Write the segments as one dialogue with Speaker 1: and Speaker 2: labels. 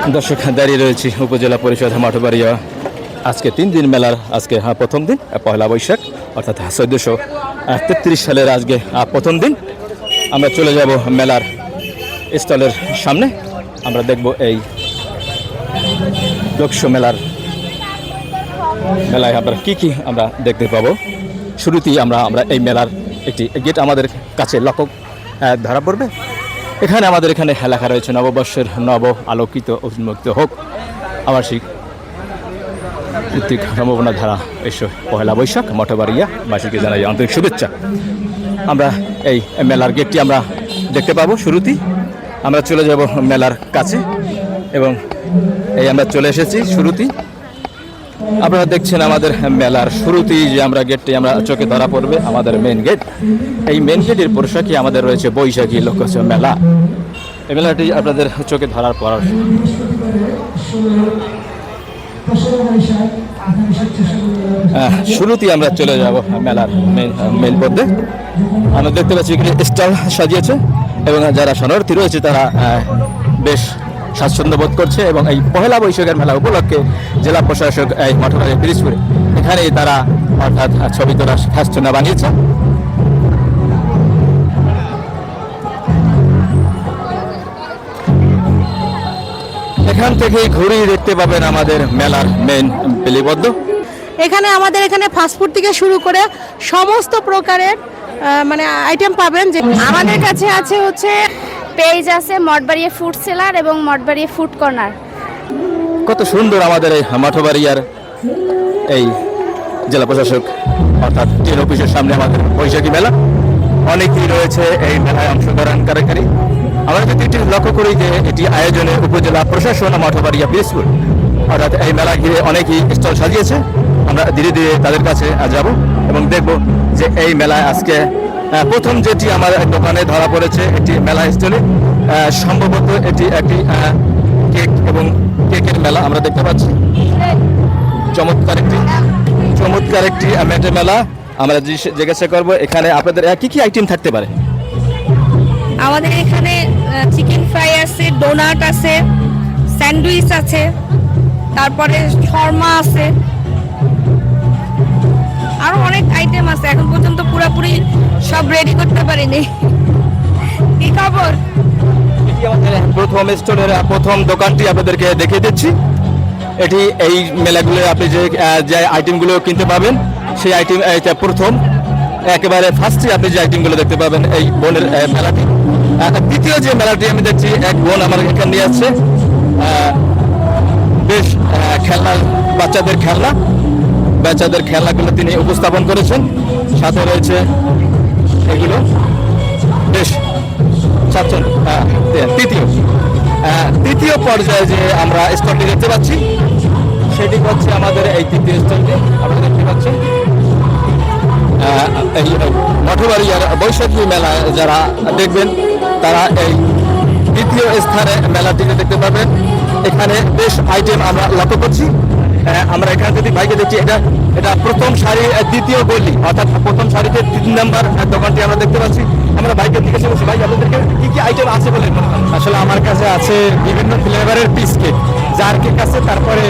Speaker 1: দর্শক দাঁড়িয়ে রয়েছি উপজেলা পরিষদ মঠবাড়িয়া আজকে 3 দিন মেলার আজকে প্রথম দিন পয়লা বৈশাখ অর্থাৎ 1433 সালের আজকে প্রথম দিন। আমরা চলে যাব মেলার স্টলের সামনে। আমরা দেখব এই লোকসো মেলায় আমরা কি আমরা দেখতে পাবো। শুরুতেই আমরা এই মেলার একটি গেট আমাদের কাছে লক্ষ্য ধরা পড়বে। এখানে আমাদের এখানে লেখা রয়েছে নববর্ষের নব আলোকিত উন্মুক্ত হোক আবাসিক ঋত্বিক সম্ভাবনা ধারা এসো পয়লা বৈশাখ মঠবাড়িয়া বাসীকে জানাই আন্তরিক শুভেচ্ছা। আমরা এই মেলার গেটটি আমরা দেখতে পাবো। শুরুতেই আমরা চলে যাব মেলার কাছে এবং এই আমরা চলে এসেছি শুরুতেই। আপনারা দেখছেন আমাদের মেলার শুরুতেই যে আমরা গেটটি আমরা চোখে ধরা পড়বে আমাদের মেন গেট। এই মেন গেটের পোশাকই আমাদের রয়েছে বৈশাখী লোকজ মেলা। এই মেলাটি আপনাদের চোখে ধরার পর শুরুতেই আমরা চলে যাব মেলার মেন পথে। আমরা দেখতে পাচ্ছি স্টল সাজিয়েছে এবং যারা শরণার্থী রয়েছে তারা বেশ স্বাচ্ছন্দ্য বোধ করছে এবং এই পহেলা বৈশাখের মেলা উপলক্ষে জেলা প্রশাসক এই মঠবাড়িয়া পিরিজপুরে এখানে তারা অর্থাৎ ছবি তোলা খাসচুনা বানিয়েছে। এখান থেকে ঘুরে দেখতে পাবেন আমাদের মেলার মেন পিলিবদ্ধ।
Speaker 2: এখানে আমাদের এখানে ফাস্টফুড থেকে শুরু করে সমস্ত প্রকারের মানে আইটেম পাবেন। যে
Speaker 3: আমাদের কাছে আছে হচ্ছে পেজ আছে মঠবাড়িয়া ফুড সেলার এবং মঠবাড়িয়া ফুড কর্নার।
Speaker 1: কত সুন্দর আমাদের এই মঠবাড়িয়ার এই জেলা প্রশাসক অর্থাৎ ট্রেন অফিসের সামনে আমাদের বৈশাখী মেলা। অনেকেই রয়েছে এই মেলায় অংশগ্রহণকারী। আমরা যদি এটি লক্ষ্য করি যে এটি আয়োজনে উপজেলা প্রশাসন মঠবাড়িয়া পিরিজপুর অর্থাৎ এই মেলা ঘিরে অনেকেই স্টল সাজিয়েছে। আমরা ধীরে ধীরে তাদের কাছে যাব এবং দেখব যে এই মেলায় আজকে প্রথম যেটি আমার দোকানে ধরা পড়েছে একটি মেলা স্টলে। সম্ভবত এটি একটি কেক এবং কেকের মেলা আমরা দেখতে পাচ্ছি। চমৎকার একটি মেলা। আমরা জিজ্ঞাসা করবো এখানে আপনাদের কি আইটেম থাকতে পারে।
Speaker 3: আমাদের এখানে চিকেন ফ্রাই আছে, ডোনাট আছে, স্যান্ডউইচ আছে, তারপরে শর্মা আছে, আরো অনেক আইটেম আছে। এখন পর্যন্ত পুরোপুরি সব রেডি করতে পারিনি। কি খবর?
Speaker 1: এটি আমাদের প্রথম স্টোরের প্রথম দোকানটি আপনাদেরকে দেখিয়ে দিচ্ছি। এটি এই মেলাগুলো আপনি যে আইটেমগুলো কিনতে পাবেন সেই আইটেম প্রথম একেবারে ফার্স্টে আপনি যে আইটেমগুলো দেখতে পাবেন এই বোনের মেলাটি। দ্বিতীয় যে মেলাটি আমি দেখছি এক বোন আমার এখানে নিয়ে আসছে বেশ খেলনা, বাচ্চাদের খেলনাগুলো তিনি উপস্থাপন করেছেন। সাথে রয়েছে এগুলো বেশ তৃতীয় পর্যায়ে যে আমরা স্টলটি দেখতে পাচ্ছি সেটি হচ্ছে আমাদের এই তৃতীয় স্টলটি আপনারা দেখতে পাচ্ছেন। এই মঠবাড়িয়ার বৈশাখী মেলা যারা দেখবেন তারা এই দ্বিতীয় স্থানে মেলাটিকে দেখতে পাবেন। এখানে বেশ আইটেম আমরা লক্ষ্য করছি। আমরা এখানে যদি বাইকে দেখছি এটা প্রথম সারি দ্বিতীয় গলি অর্থাৎ প্রথম সারিতে 3 নম্বর দোকানটি আমরা দেখতে পাচ্ছি। আমরা বাইকের দিকে বসে ভাই আপনাদেরকে কি আইটেম আছে বলে
Speaker 4: আসলে আমার কাছে আছে বিভিন্ন ফ্লেভারের পিস কেক, জার কেক আছে, তারপরে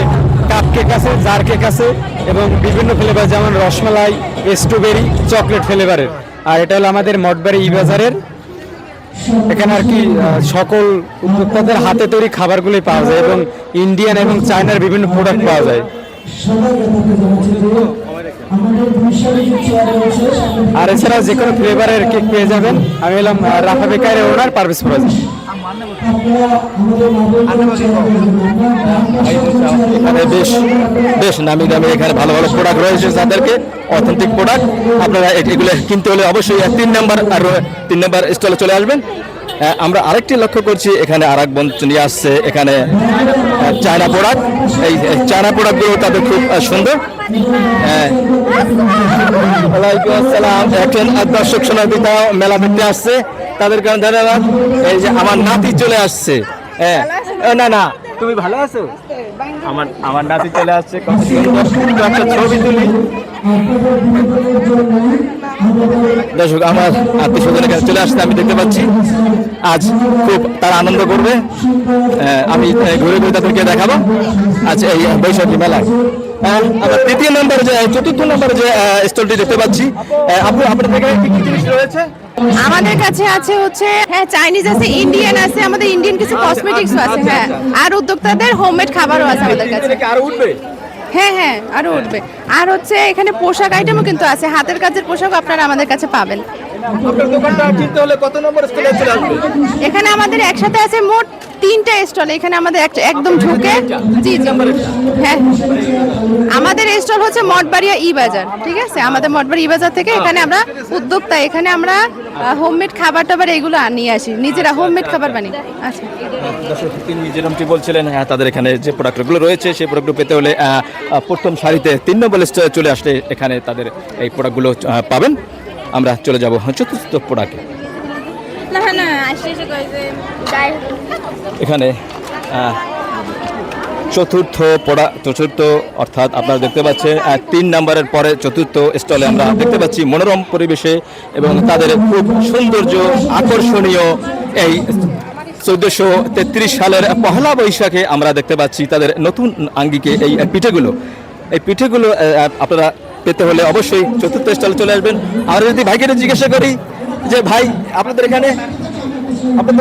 Speaker 4: কাপ কেক আছে, জার কেক আছে এবং বিভিন্ন ফ্লেভার যেমন রসমালাই, স্ট্রবেরি, চকলেট ফ্লেভারের। আর এটা হলো আমাদের মঠবাড়ি বাজারের। এখানে আর কি সকল উদ্যোক্তাদের হাতে তৈরি খাবারগুলোই পাওয়া যায় এবং ইন্ডিয়ান এবং চায়নার বিভিন্ন প্রোডাক্ট পাওয়া যায়। আর এছাড়াও যে কোনো ফ্লেভারের কেক পেয়ে যাবেন। আমি এলাম রাফা বেকারের ওনার পারভেজ ফরাজ।
Speaker 1: এখানে বেশ নামি দামি এখানে ভালো প্রোডাক্ট রয়েছে যাদেরকে অথেন্টিক প্রোডাক্ট। আপনারা এগুলো কিনতে হলে অবশ্যই 3 নম্বর স্টলে চলে আসবেন। আমরা আরেকটি লক্ষ্য করছি এখানে আরেক বোন নিয়ে আসছে এখানে চায়না প্রোডাক্ট। এই চায়না প্রোডাক্টগুলো তাদের খুব সুন্দর। ওয়ালাইকুম আসসালাম। একজন দর্শক শোনার্থীরা মেলা দেখতে আসছে, তাদের কারণে ধন্যবাদ। এই যে আমার নাতি চলে আসছে। না তুমি ভালো আছো? আমার নাতি চলে আসছে, কত সুন্দর একটা ছবি তুলি। দর্শক আমার আত্মীয় স্বজন এখানে চলে আসছে, আমি দেখতে পাচ্ছি আজ খুব তারা আনন্দ করবে। আমি ঘুরে ঘুরে তাদেরকে দেখাবো আজ এই বৈশাখী মেলায়। আমরা তৃতীয় নম্বর যে চতুর্থ নম্বর যে স্টলটি দেখতে পাচ্ছি, আপু আপনাদের এখানে কি কি জিনিস রয়েছে?
Speaker 2: আমাদের কাছে আছে হচ্ছে হ্যাঁ চাইনিজ আছে, ইন্ডিয়ান আছে, আমাদের ইন্ডিয়ান কিছু কসমেটিক্স আছে, হ্যাঁ আর উদ্যোক্তাদের হোমমেড খাবারও আছে আমাদের কাছে।
Speaker 1: আরো উঠবে?
Speaker 2: হ্যাঁ হ্যাঁ আরো উঠবে। আর হচ্ছে এখানে পোশাক আইটেমও কিন্তু আছে, হাতের কাজের পোশাক আপনারা আমাদের কাছে পাবেন।
Speaker 1: আপনার দোকানটা চিনতে হলে কত নম্বর স্টলে চলে আসবে?
Speaker 2: এখানে আমাদের একসাথে আছে মোট 3টা স্টল। এখানে আমাদের একদম ঢুকে জি জি হ্যাঁ আমাদের স্টল হচ্ছে মঠবাড়িয়া ই বাজার, ঠিক আছে? আমাদের মঠবাড়িয়া ই বাজার থেকে এখানে আমরা উদ্যোক্তা, এখানে আমরা হোমমেড খাবার টাবার এগুলো নিয়ে আসি, নিজেরা হোমমেড খাবার বানাই। আচ্ছা
Speaker 1: দর্শক তিনি যেরকমটি বলছিলেন, হ্যাঁ তাদের এখানে যে প্রোডাক্টগুলো রয়েছে সেই প্রোডাক্টগুলো পেতে হলে প্রথম সারিতে 3 নম্বর স্টলে চলে আসলে এখানে তাদের এই প্রোডাক্টগুলো পাবেন। আমরা চলে যাব চতুর্থ প্রোডাক্টে। এখানে চতুর্থ অর্থাৎ আপনারা দেখতে পাচ্ছেন 3 নম্বরের পরে চতুর্থ স্টলে আমরা দেখতে পাচ্ছি মনোরম পরিবেশে এবং তাদের খুব সৌন্দর্য আকর্ষণীয় এই 1433 সালের পহেলা বৈশাখে আমরা দেখতে পাচ্ছি তাদের নতুন আঙ্গিকে এই পিঠেগুলো আপনারা পেতে হলে অবশ্যই চতুর্থ স্টলে চলে আসবেন। আর যদি ভাইকে জিজ্ঞাসা করি যে ভাই আপনাদের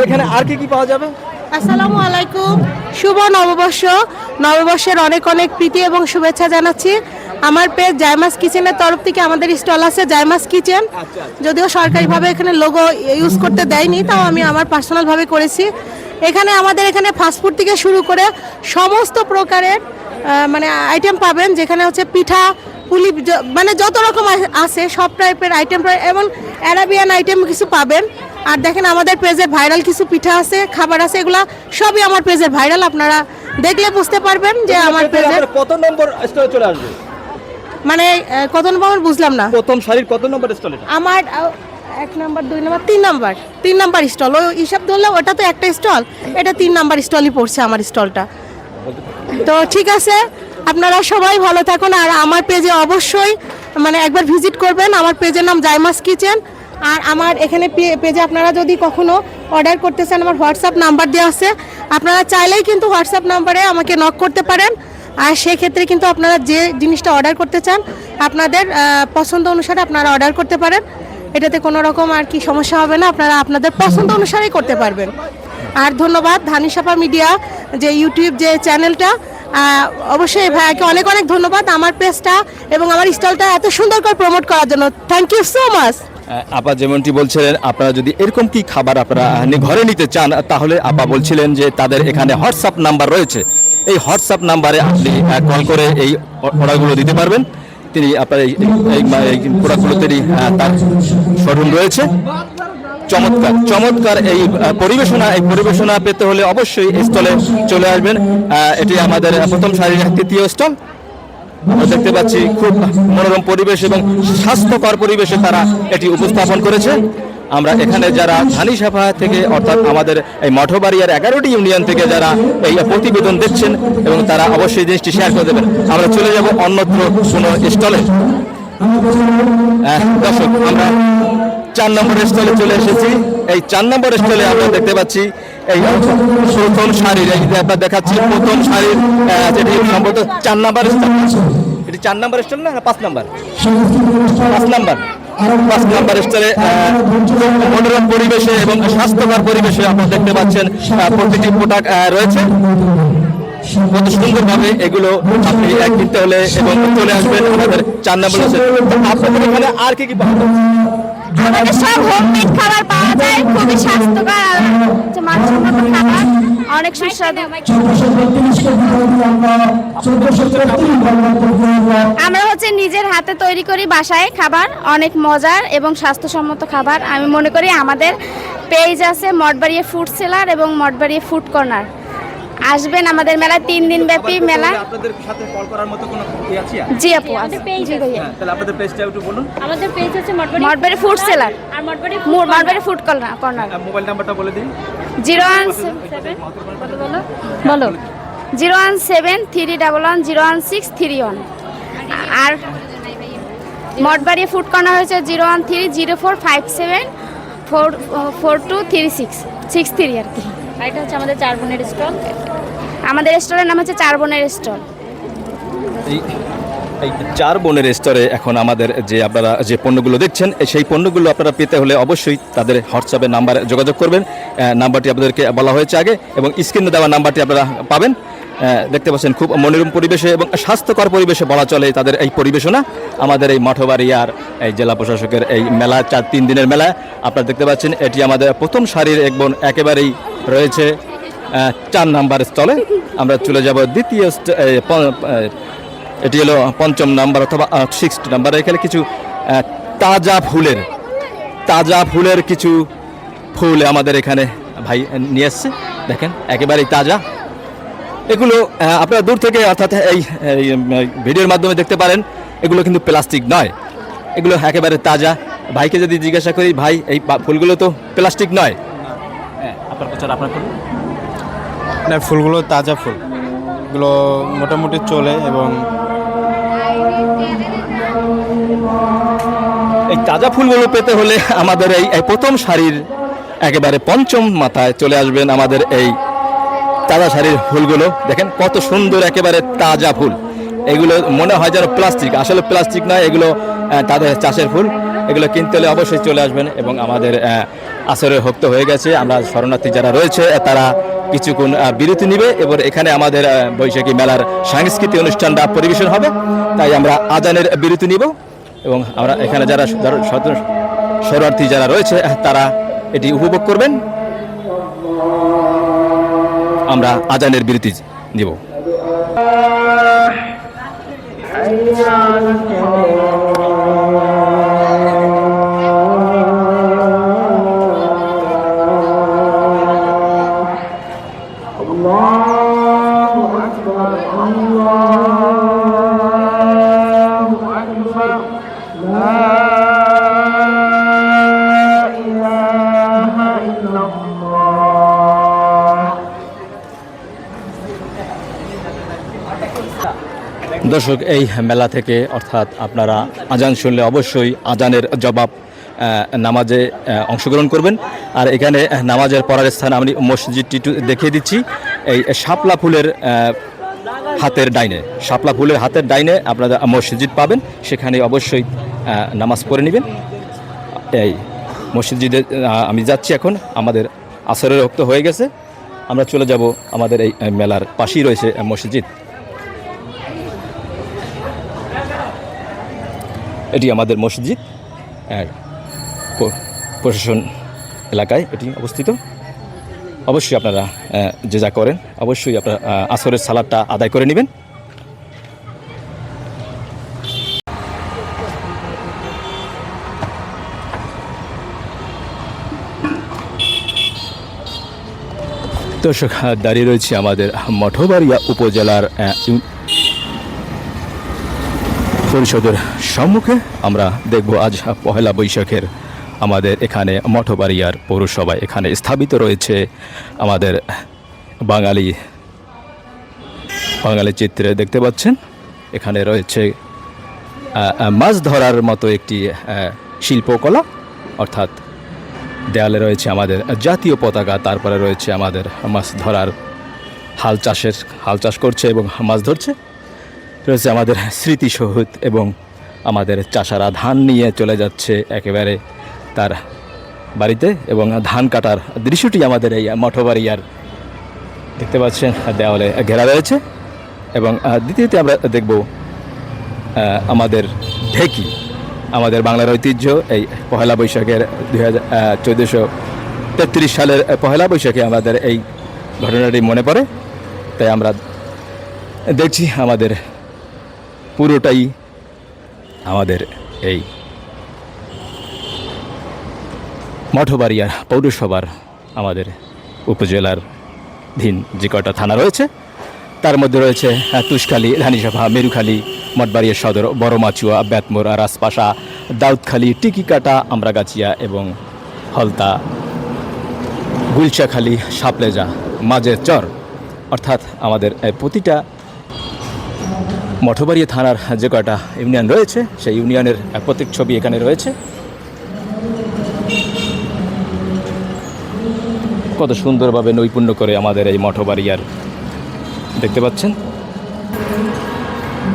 Speaker 1: এখানে আর কি কি পাওয়া যাবে?
Speaker 2: আসসালামু আলাইকুম, শুভ নববর্ষ। নববর্ষের অনেক অনেক প্রীতি এবং শুভেচ্ছা জানাচ্ছি। আমার পেজ জায়মাস কিচেনের তরফ থেকে আমাদের স্টল আছে জায়মাস কিচেন। যদিও সরকারিভাবে এখানে লোগো ইউজ করতে দেয়নি, তাও আমি আমার পার্সোনালভাবে করেছি। আমাদের এখানে ফাস্টফুড থেকে শুরু করে সমস্ত প্রকারের মানে আইটেম পাবেন, যেখানে হচ্ছে পিঠা পুলি মানে যত রকম আছে সব টাইপের আইটেম এবং অ্যারাবিয়ান আইটেম কিছু পাবেন। আর দেখেন আমাদের পেজের ভাইরাল কিছু পিঠা আছে, খাবার আছে, এগুলা সবই আমার পেজের ভাইরাল। আপনারা দেখলে বুঝতে পারবেন যে আমার পেজের
Speaker 1: কত নম্বর স্টলে চলে আসবে।
Speaker 2: মানে কত নম্বর বুঝলাম না।
Speaker 1: প্রথম সারির কত নম্বর স্টলে?
Speaker 2: আমার 1 নম্বর 2 নম্বর 3 নম্বর স্টল। ওই হিসাব ধরলে ওটা তো একটা স্টল, এটা 3 নম্বর স্টলই পড়ছে আমার স্টলটা। তো ঠিক আছে, আপনারা সবাই ভালো থাকুন। আর আমার পেজে অবশ্যই মানে একবার ভিজিট করবেন। আমার পেজের নাম জায়মাস কিচেন। আর আমার এখানে পেজে আপনারা যদি কখনো অর্ডার করতে চান, আমার হোয়াটসঅ্যাপ নাম্বার দেওয়া আছে, আপনারা চাইলেই কিন্তু হোয়াটসঅ্যাপ নাম্বারে আমাকে নক করতে পারেন। আর সেক্ষেত্রে কিন্তু আপনারা যে জিনিসটা অর্ডার করতে চান আপনাদের পছন্দ অনুসারে আপনারা অর্ডার করতে পারেন। এটাতে কোনো রকম আর কি সমস্যা হবে না, আপনারা আপনাদের পছন্দ অনুসারেই করতে পারবেন। আর ধন্যবাদ ধানিসাপা মিডিয়া যে ইউটিউব যে চ্যানেলটা, অবশ্যই ভাইয়াকে অনেক অনেক ধন্যবাদ আমার পেজটা এবং আমার স্টলটা এত সুন্দর করে প্রমোট করার জন্য। Thank you so much.
Speaker 1: আপা যেমনটি বলছিলেন, আপনারা যদি এরকম কি খাবার আপনারা ঘরে নিতে চান, তাহলে আপা বলছিলেন যে তাদের এখানে হোয়াটসঅ্যাপ নাম্বার রয়েছে। এই হোয়াটসঅ্যাপ নাম্বারে আপনি কল করে এই অর্ডারগুলো দিতে পারবেন। তিনি আপনার এই প্রোডাক্টগুলো তিনি তার শোরুম রয়েছে। চমৎকার এই পরিবেশনা পেতে হলে অবশ্যই স্টলে চলে আসবেন। এটি আমাদের প্রথম সারির 3য় স্টল। আমরা দেখতে পাচ্ছি খুব মনোরম পরিবেশ এবং স্বাস্থ্যকর পরিবেশে তারা এটি উপস্থাপন করেছে। আমরা এখানে যারা ধানিসাপা থেকে অর্থাৎ আমাদের এই মঠবাড়িয়ার 11টি ইউনিয়ন থেকে যারা এই প্রতিবেদন দেখছেন এবং তারা অবশ্যই জিনিসটি শেয়ার করে দেবেন। আমরা চলে যাব অন্যত্র কোনো স্টলে। দর্শক আমরা 4 নম্বর স্টলে চলে এসেছি। এই 4 নম্বর স্টলে আমরা দেখতে পাচ্ছি এই প্রথম সারির, এই যে আপনার দেখাচ্ছি প্রথম সারির যেটি সম্ভবত 4 নম্বর স্টল। এটি 4 নম্বর স্টল না 5 নম্বর? 5 নম্বর স্টলে মনোরম পরিবেশে এবং স্বাস্থ্যকর পরিবেশে আপনারা দেখতে পাচ্ছেন প্রতিটি প্রোডাক্ট রয়েছে। কত সুন্দরভাবে এগুলো আপনি কিনতে হলে এবং চলে আসবেন আমাদের 4 নম্বর স্টলে। আপনাদের এখানে আর কি পাওয়া যায়?
Speaker 3: আমাদের সব হোমমেড খাবার পাওয়া যায়, খুবই স্বাস্থ্যকর আর মানসম্মত খাবার, অনেক সুস্বাদু। আমরা হচ্ছে নিজের হাতে তৈরি করি বাসায় খাবার, অনেক মজার এবং স্বাস্থ্যসম্মত খাবার। আমি মনে করি আমাদের পেজ আছে মঠবাড়িয়া ফুড সেলার এবং মঠবাড়িয়া ফুড কর্নার। আসবেন আমাদের মেলা, 3 দিন ব্যাপী মেলা।
Speaker 1: আপনাদের সাথে কল করার মতো কোনো কি আছে?
Speaker 3: জি আপু, জি ভাইয়া।
Speaker 1: তাহলে আপনাদের পেজটা একটু বলুন।
Speaker 3: আমাদের পেজ হচ্ছে মঠবাড়িয়া ফুড সেলার আর মঠবাড়িয়া ফুড কর্নার।
Speaker 1: মোবাইল নাম্বারটা বলে দিন।
Speaker 3: 017 বলো 01731110163 আর মঠবাড়িয়া ফুড কর্নার হচ্ছে 0130457442663 আর কি। আর এটা হচ্ছে আমাদের 4 বোনের স্টল। আমাদের স্টলের নাম হচ্ছে 4 বোনের স্টল।
Speaker 1: এই এই 4 বোনের স্তরে এখন আমাদের যে আপনারা যে পণ্যগুলো দেখছেন সেই পণ্যগুলো আপনারা পেতে হলে অবশ্যই তাদের হোয়াটসঅ্যাপে নাম্বারে যোগাযোগ করবেন। নাম্বারটি আপনাদেরকে বলা হয়েছে আগে এবং স্ক্রিনে দেওয়া নাম্বারটি আপনারা পাবেন। দেখতে পাচ্ছেন খুব মনোরম পরিবেশে এবং স্বাস্থ্যকর পরিবেশে বলা চলে তাদের এই পরিবেশনা। আমাদের এই মঠবাড়িয়ার এই জেলা প্রশাসকের এই মেলা 3 দিনের মেলা আপনারা দেখতে পাচ্ছেন। এটি আমাদের প্রথম সারির একেবারেই রয়েছে 4 নাম্বার স্থলে। আমরা চলে যাব দ্বিতীয় এটি হলো 5ম নাম্বার অথবা 6th নাম্বার। এখানে কিছু তাজা ফুলের কিছু ফুল আমাদের এখানে ভাই নিয়ে এসছে। দেখেন একেবারেই তাজা। এগুলো আপনারা দূর থেকে অর্থাৎ এই ভিডিওর মাধ্যমে দেখতে পারেন এগুলো কিন্তু প্লাস্টিক নয়, এগুলো একেবারে তাজা। ভাইকে যদি জিজ্ঞাসা করি ভাই এই ফুলগুলো তো প্লাস্টিক নয়, আপনার প্রচার আপনার
Speaker 5: না, ফুলগুলো তাজা ফুল, এগুলো মোটামুটি চলে। এবং
Speaker 1: এই তাজা ফুলগুলো পেতে হলে আমাদের এই প্রথম সারির একেবারে 5ম মাথায় চলে আসবেন। আমাদের এই তাজা সারির ফুলগুলো দেখেন কত সুন্দর, একেবারে তাজা ফুল। এগুলো মনে হয় যেন প্লাস্টিক, আসলে প্লাস্টিক নয়, এগুলো তাদের চাষের ফুল। এগুলো কিনতে হলে অবশ্যই চলে আসবেন। এবং আমাদের আসরের ভক্ত হয়ে গেছে, আমরা শরণার্থী যারা রয়েছে তারা কিছুক্ষণ বিরতি নিবে। এবার এখানে আমাদের বৈশাখী মেলার সাংস্কৃতিক অনুষ্ঠানটা পরিবেশন হবে, তাই আমরা আজানের বিরতি নিব। এবং আমরা এখানে যারা শরণার্থী যারা রয়েছে তারা এটি উপভোগ করবেন। আমরা আজানের বিরতি নিব। দর্শক, এই মেলা থেকে অর্থাৎ আপনারা আজান শুনলে অবশ্যই আজানের জবাব নামাজে অংশগ্রহণ করবেন। আর এখানে নামাজের পড়ার স্থান আমি মসজিদটি দেখিয়ে দিচ্ছি। এই শাপলা ফুলের হাতের ডাইনে আপনারা মসজিদ পাবেন, সেখানে অবশ্যই নামাজ পড়ে নেবেন। এই মসজিদে আমি যাচ্ছি এখন, আমাদের আসরের রক্ত হয়ে গেছে, আমরা চলে যাব। আমাদের এই মেলার পাশেই রয়েছে মসজিদ। এটি আমাদের মসজিদ, প্রশাসন এলাকায় এটি অবস্থিত। অবশ্যই আপনারা যে যা করেন অবশ্যই আপনারা আসরের সালাদটা আদায় করে নেবেন। দর্শক, দাঁড়িয়ে রয়েছে আমাদের মঠবাড়িয়া উপজেলার পরিষদের সম্মুখে। আমরা দেখব আজ পহেলা বৈশাখের আমাদের এখানে মঠবাড়িয়ার পৌরসভায় এখানে স্থাপিত রয়েছে আমাদের বাঙালি চিত্রে দেখতে পাচ্ছেন। এখানে রয়েছে মাছ ধরার মতো একটি শিল্পকলা, অর্থাৎ দেয়ালে রয়েছে আমাদের জাতীয় পতাকা, তারপরে রয়েছে আমাদের মাছ ধরার হাল চাষ করছে এবং মাছ ধরছে। রয়েছে আমাদের স্মৃতিসৌধ এবং আমাদের চাষারা ধান নিয়ে চলে যাচ্ছে একেবারে তার বাড়িতে, এবং ধান কাটার দৃশ্যটি আমাদের এই মঠবাড়িয়ার দেখতে পাচ্ছেন দেওয়ালে ঘেরা রয়েছে। এবং দ্বিতীয়তে আমরা দেখব আমাদের ঢেকি, আমাদের বাংলার ঐতিহ্য। এই পহেলা বৈশাখের 1433 সালের পহেলা বৈশাখে আমাদের এই ঘটনাটি মনে পড়ে, তাই আমরা দেখছি আমাদের পুরোটাই আমাদের এই মঠবাড়িয়ার পৌরসভার আমাদের উপজেলার ধীন যে কয়টা থানা রয়েছে তার মধ্যে রয়েছে তুষখালী, ধানিসভা, মেরুখালী, মঠবাড়িয়া সদর, বড়মাচুয়া, বেতমোড়া, রাজপাশা, দাউদখালী, টিকিকাটা, আমরাগাছিয়া এবং হলতা, গুলশাখালী, সাপলেজা, মাঝের চর। অর্থাৎ আমাদের প্রতিটা মঠবাড়িয়া থানার যে কয়টা ইউনিয়ন রয়েছে সেই ইউনিয়নের প্রত্যেক ছবি এখানে রয়েছে। কত সুন্দরভাবে নৈপুণ্য করে আমাদের এই মঠবাড়িয়ার দেখতে পাচ্ছেন।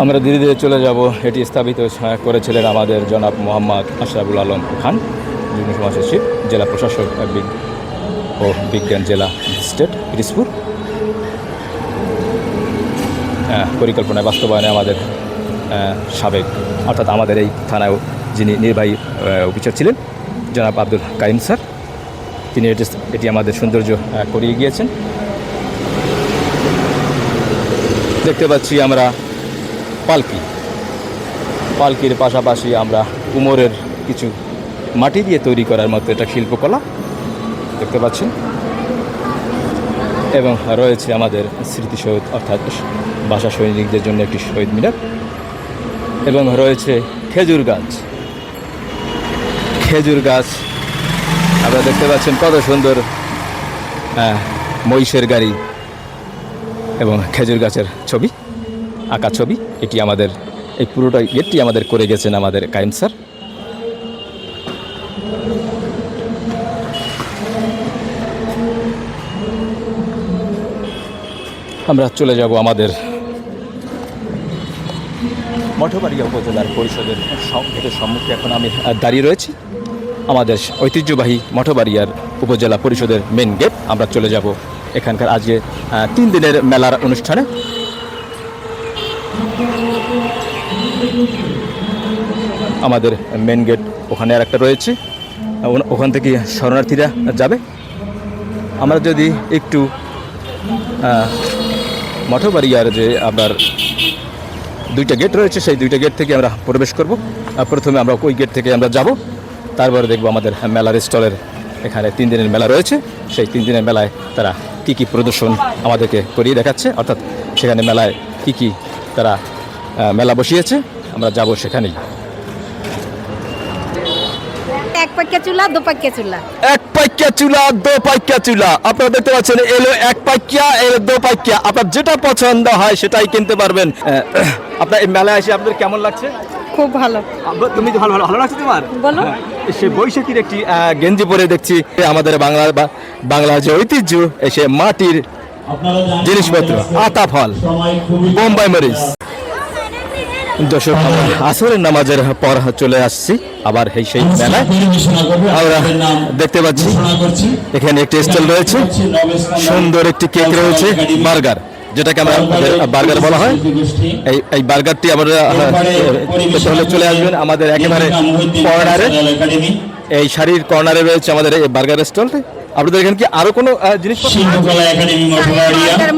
Speaker 1: আমরা ধীরে ধীরে চলে যাব। এটি স্থাপিত করেছিলেন আমাদের জনাব মোহাম্মদ আশরাফুল আলম খান, যুগ্ম সমাজসচিব, জেলা প্রশাসক ও বিজ্ঞান জেলা ম্যাজিস্ট্রেট পিরিজপুর। পরিকল্পনায় বাস্তবায়নে আমাদের সাবেক অর্থাৎ আমাদের এই থানায় যিনি নির্বাহী অফিসার ছিলেন জনাব আব্দুল কাইম স্যার, তিনি এটি আমাদের সৌন্দর্য করিয়ে গিয়েছেন। দেখতে পাচ্ছি আমরা পালকির পাশাপাশি আমরা কুমোরের কিছু মাটি দিয়ে তৈরি করার মতো এটা শিল্পকলা দেখতে পাচ্ছেন। এবং রয়েছে আমাদের স্মৃতিসৌধ অর্থাৎ ভাষা সৈনিকদের জন্য একটি শহীদ মিনার, এবং রয়েছে খেজুর গাছ আপনারা দেখতে পাচ্ছেন কত সুন্দর মহিষের গাড়ি এবং খেজুর গাছের ছবি, আঁকা ছবি। এটি আমাদের এই পুরোটা গেটটি আমাদের করে গেছেন আমাদের কাইম স্যার। আমরা চলে যাব আমাদের মঠবাড়িয়া উপজেলার পরিষদের গেটের সম্মুখে। এখন আমি দাঁড়িয়ে রয়েছি আমাদের ঐতিহ্যবাহী মঠবাড়িয়ার উপজেলা পরিষদের মেন গেট। আমরা চলে যাব এখানকার আজকে 3 দিনের মেলার অনুষ্ঠানে। আমাদের মেন গেট ওখানে আর একটা রয়েছে, ওখান থেকে শরণার্থীরা যাবে। আমরা যদি একটু মঠবাড়িয়ার যে আপনার 2টা গেট রয়েছে সেই 2টা গেট থেকে আমরা প্রবেশ করব। প্রথমে আমরা ওই গেট থেকে আমরা যাব, তারপরে দেখব আমাদের মেলার স্টলের এখানে 3 দিনের মেলা রয়েছে। সেই 3 দিনের মেলায় তারা কি প্রদর্শন আমাদেরকে করিয়ে দেখাচ্ছে, অর্থাৎ সেখানে মেলায় কি তারা মেলা বসিয়েছে, আমরা যাব সেখানেই।
Speaker 6: 1 পাক্কা চুলা 2 পাক্কা চুলা।
Speaker 1: 1 পাক্কা চুলা 2 পাক্কা চুলা আপনারা দেখতে পাচ্ছেন। এলো 1 পাক্কা, এলো 2 পাক্কা। আপনার যেটা পছন্দ হয় সেটাই কিনতে পারবেন। আপনার এই মেলায় এসে আপনাদের কেমন লাগছে?
Speaker 6: খুব ভালো।
Speaker 1: তুমি ভালো লাগছে তোমার?
Speaker 6: বলো।
Speaker 1: সে বৈশাখীর একটি গেঞ্জি পরে দেখছি আমাদের বাংলা যে ঐতিহ্য, সে মাটির জিনিসপত্র, আতা ফল, বোম্বাই মরিচ। দর্শক, আসরের নামাজের পর চলে আসছি আবার সেই মেলায়। আমরা দেখতে পাচ্ছি এখানে একটি স্টল রয়েছে, সুন্দর একটি কেক রয়েছে, বার্গার, যেটাকে আমরা বার্গার বলা হয়। এই বার্গারটি আমরা চলে আসবেন আমাদের একেবারে কর্নারে, এই শাড়ির কর্নারে রয়েছে আমাদের এই বার্গার স্টলটি। আপনাদের এখানে কি আরো কোনো জিনিস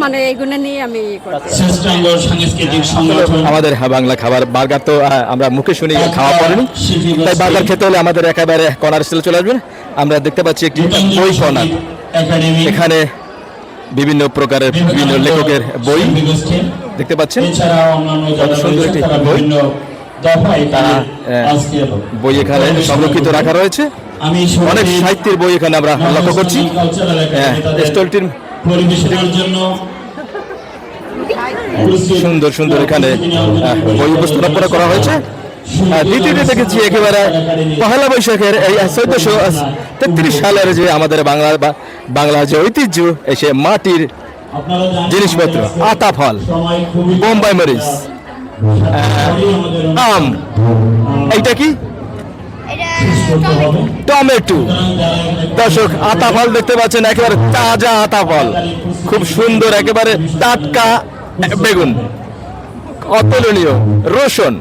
Speaker 6: মানে এইগুলো নিয়ে আমি
Speaker 1: আমাদের বাংলা খাবার বার্গার তো আমরা মুখে শুনি, খাওয়া পড়েনি, তাই বার্গার খেতে হলে আমাদের একেবারে কর্নার স্টলে চলে আসবেন। আমরা দেখতে পাচ্ছি একটি বই কর্নার, এখানে বিভিন্ন প্রকারের বিভিন্ন লেখকের বই দেখতে পাচ্ছেন। কত সুন্দর একটি বই, তারা বই এখানে সংরক্ষিত রাখা রয়েছে। অনেক সাহিত্যের বই এখানে আমরা লক্ষ্য করছি। স্টলটির সুন্দর সুন্দর এখানে বই উপস্থাপনা করা হয়েছে। দ্বিতীয়টি দেখেছি একেবারে পহেলা বৈশাখের এই 1433 সালের যে আমাদের বাংলা যে ঐতিহ্য, এসে মাটির জিনিসপত্র, আতা ফল, বোম্বাই মরিচ, আম, এইটা কি টমেটো। দর্শক, আতা ফল দেখতে পাচ্ছেন, একেবারে তাজা আতা ফল, খুব সুন্দর, একেবারে টাটকা বেগুন, অতুলনীয় রসুন,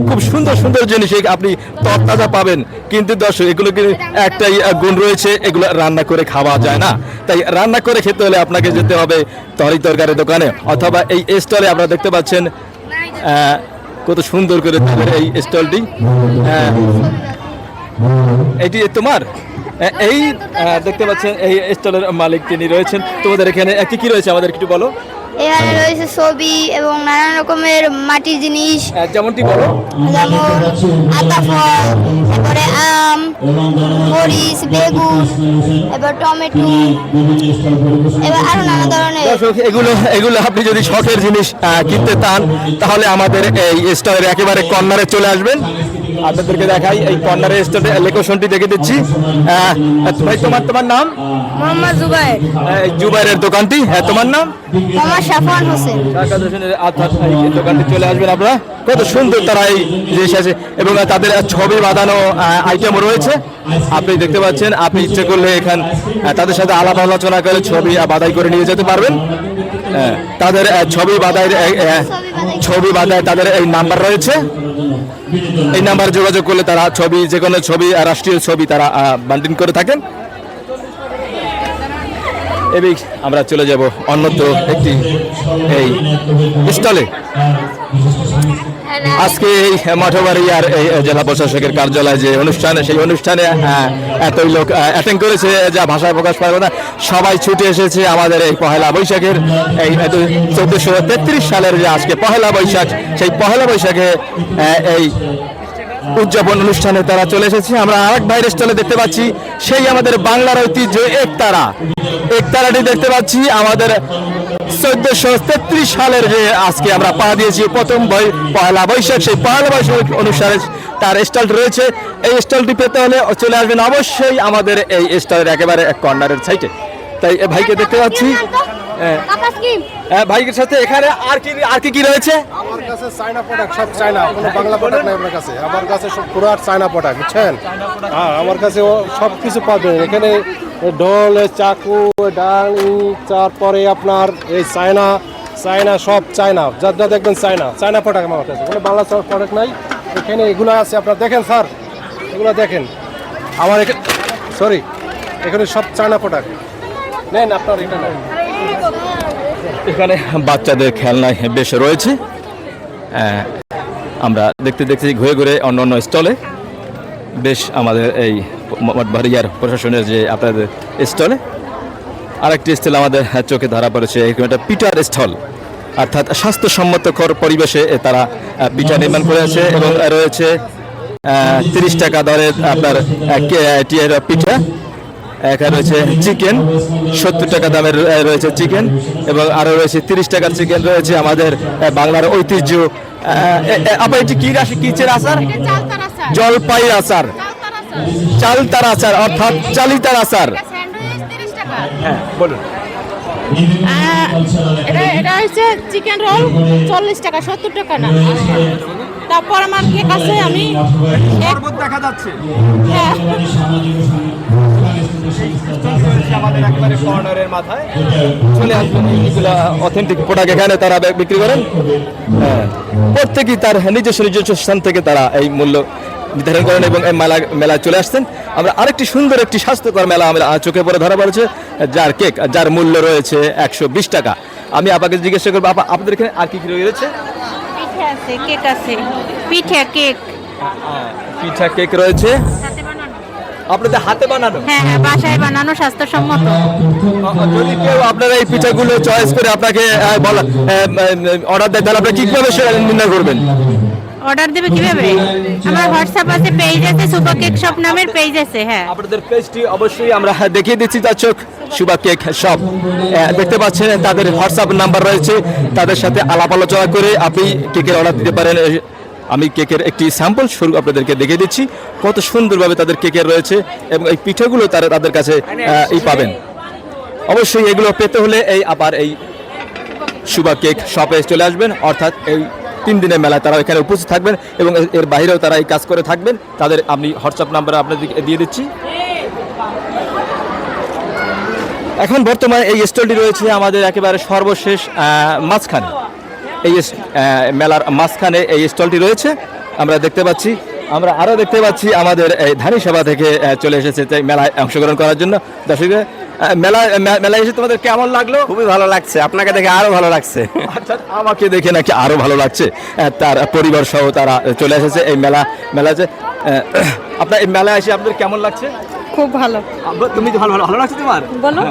Speaker 1: খুব সুন্দর সুন্দর জিনিস আপনি তরতাজা পাবেন। কিন্তু দর্শক, এগুলো একটাই গুণ রয়েছে, এগুলো রান্না করে খাওয়া যায় না। তাই রান্না করে খেতে হলে আপনাকে যেতে হবে তরকারি দোকানে, অথবা এই স্টলে আপনারা দেখতে পাচ্ছেন কত সুন্দর করে তাদের এই স্টলটি। এটি তোমার এই দেখতে পাচ্ছেন এই স্টলের মালিক তিনি রয়েছেন। তোমাদের এখানে কি রয়েছে আমাদের একটু বলো।
Speaker 3: এখানে রয়েছে ছবি এবং নানান রকমের মাটির জিনিস,
Speaker 1: যেমনটি বলো।
Speaker 3: যেমন আতা ফল, তারপরে আম, মরিচ, বেগুন, এবার টমেটো, এবার আরো নানা ধরনের।
Speaker 1: দর্শক, এগুলো আপনি যদি শখের জিনিস কিনতে চান তাহলে আমাদের এই স্টলের একেবারে কর্নারে চলে আসবেন। আপনাদেরকে দেখাই এই কর্নারের স্টলে লোকেশনটি দেখে দিচ্ছি। ভাই, তোমার নাম?
Speaker 3: মোহাম্মদ জুবাইর।
Speaker 1: জুবাইরের দোকানটি। তোমার নাম?
Speaker 3: মোহাম্মদ সাফওয়ান হোসেন।
Speaker 1: অর্থাৎ এই দোকানটি চলে আসবেন আপনারা। কত সুন্দর তারা এই জিনিস আছে এবং তাদের ছবি বাঁধানো আইটেম রয়েছে আপনি দেখতে পাচ্ছেন। আপনি ইচ্ছে করলে এখান তাদের সাথে আলাপ আলোচনা করে ছবি বাঁধাই করে নিয়ে যেতে পারবেন। তাদের ছবি বাঁধায় তাদের এই নাম্বার রয়েছে। এই নাম্বারে যোগাযোগ করলে তারা ছবি, যে কোনো ছবি, রাষ্ট্রীয় ছবি তারা বান্টিং করে থাকেন। এবং আমরা চলে যাব অন্যত্র একটি এই স্টলে। আজকে এই মঠবাড়িয়ার এই জেলা প্রশাসকের কার্যালয়ে যে অনুষ্ঠানে, সেই অনুষ্ঠানে এতই লোক অ্যাটেন্ড করেছে যা ভাষায় প্রকাশ পাবে না। সবাই ছুটে এসেছে আমাদের এই পহেলা বৈশাখের এই 1433 সালের যে আজকে পহেলা বৈশাখ, সেই পহেলা বৈশাখে এই উদযাপন অনুষ্ঠানে তারা চলে এসেছে। আমরা আরেক ভাইয়ের স্টলে দেখতে পাচ্ছি সেই আমাদের বাংলার ঐতিহ্য একতারাটি দেখতে পাচ্ছি। আমাদের 1433 সালের যে আজকে আমরা পা দিয়েছি প্রথম পহেলা বৈশাখ, সেই পহেলা বৈশাখ অনুষ্ঠানে তার স্টলটি রয়েছে। এই স্টলটি পেতে হলে চলে আসবেন অবশ্যই আমাদের এই স্টলের একেবারে কর্নারের সাইডে। তাই ভাইকে দেখতে পাচ্ছি। ভাইয়ের সাথে এখানে আর কি রয়েছে?
Speaker 7: আমার কাছে চায়না প্রোডাক্ট, সব চায়না, কোনো বাংলা প্রোডাক্ট নাই আমার কাছে। আমার কাছে সব পুরো চায়না প্রোডাক্ট, বুঝছেন? হ্যাঁ, আমার কাছে সব কিছু পাবেন এখানে। ঢোল, চাকু, ডাল, তারপরে আপনার এই চায়না সব চায়না, যা দেখবেন চায়না প্রোডাক্ট আমার কাছে। কোনো বাংলা প্রোডাক্ট নাই এখানে। এগুলো আছে, আপনার দেখেন স্যার, এগুলো দেখেন আমার এখানে সব চায়না প্রোডাক্ট নেন আপনার। এটা নেন।
Speaker 1: এখানে বাচ্চাদের খেলনা বেশ রয়েছে। আমরা দেখতে ঘুরে ঘুরে অন্য স্টলে বেশ আমাদের এই মঠবাড়িয়ার প্রশাসনের যে আপনাদের স্টলে আরেকটি স্টল আমাদের চোখে ধরা পড়েছে। একটা পিঠার স্টল, অর্থাৎ স্বাস্থ্যসম্মত পরিবেশে তারা পিঠা নির্মাণ করেছে এবং রয়েছে 30 টাকা দরে আপনার পিঠা। এখানে রয়েছে চিকেন, 70 টাকা দামের রয়েছে চিকেন এবং আরও রয়েছে 30 টাকার চিকেন রয়েছে। আমাদের বাংলার ঐতিহ্য। আপনার এটি কি কিচের আচার? জলপাই আচার, চালতার আচার, অর্থাৎ চালিতার আচার। হ্যাঁ, বলুন।
Speaker 2: এটা হচ্ছে চিকেন রোল 40 টাকা, 70 টাকা না। তারপর আমার কেক আছে, আমি
Speaker 1: দেখা যাচ্ছে
Speaker 2: হ্যাঁ
Speaker 1: আমাদের একেবারে কর্নারের মাথায় চলে আসবেন। এইগুলা অথেন্টিক প্রোডাক্ট এখানে তারা বিক্রি করেন। প্রত্যেকেই তার নিজস্ব স্থান থেকে তারা এই মূল্য নির্ধারণ করেন এবং এই মেলায় চলে আসছেন। আমরা আরেকটি সুন্দর একটি স্বাস্থ্যকর মেলা আমরা চোখে পড়ে ধরা পড়েছে, যার কেক, যার মূল্য রয়েছে 120 টাকা। আমি আপনাকে জিজ্ঞাসা করবো, আপনাদের এখানে আর কি রয়েছে?
Speaker 2: পিঠা আছে, কেক আছে, পিঠা
Speaker 1: কেক রয়েছে আপনাদের হাতে বানানো?
Speaker 2: হ্যাঁ, বাসায় বানানো, স্বাস্থ্যসম্মত।
Speaker 1: যদি কেউ আপনারা এই পিঠাগুলো চয়েস করে আপনাকে অর্ডার দেয় তাহলে আপনি কিভাবে নির্ণয় করবেন?
Speaker 2: অর্ডার দেবে কিভাবে? আমার হোয়াটসঅ্যাপ আছে, পেজ আছে, সুপার কেক শপ নামের পেজ আছে। হ্যাঁ,
Speaker 1: আপনাদের পেজটি অবশ্যই আমরা দেখিয়ে দিচ্ছি। দর্শক, সুবা কেক শপ দেখতে পাচ্ছেন, তাদের হোয়াটসঅ্যাপ নাম্বার রয়েছে। তাদের সাথে আলাপ আলোচনা করে আপনি কেকের অর্ডার দিতে পারেন। আমি কেকের একটি স্যাম্পল স্বরূপ আপনাদেরকে দেখিয়ে দিচ্ছি কত সুন্দরভাবে তাদের কেকের রয়েছে এবং এই পিঠাগুলো তাদের কাছে পাবেন। অবশ্যই এগুলো পেতে হলে এই সুবা কেক শপে চলে আসবেন। অর্থাৎ এই 3 দিনের মেলায় তারা এখানে উপস্থিত থাকবেন এবং এর বাইরেও তারা এই কাজ করে থাকবেন। তাদের আমি হোয়াটসঅ্যাপ নাম্বার আপনাদেরকে দিয়ে দিচ্ছি। এখন বর্তমানে এই স্টলটি রয়েছে আমাদের একেবারে সর্বশেষ মাঝখানে। এই মেলার মাঝখানে এই স্টলটি রয়েছে আমরা দেখতে পাচ্ছি। আমরা আরও দেখতে পাচ্ছি আমাদের এই ধানি সভা থেকে চলে এসেছে মেলায় অংশগ্রহণ করার জন্য। দর্শক, মেলায় এসে তোমাদের কেমন লাগলো?
Speaker 8: খুবই ভালো লাগছে, আপনাকে দেখে আরো ভালো লাগছে।
Speaker 1: আচ্ছা, আমাকে দেখে নাকি আরো ভালো লাগছে। তার পরিবার সহ তারা চলে এসেছে এই মেলাতে। আপনার এই মেলায় এসে আপনাদের কেমন লাগছে?
Speaker 6: খুব ভালো।
Speaker 1: তুমি তো ভালো ভালো ভালো লাগছে তোমার?
Speaker 6: বলো।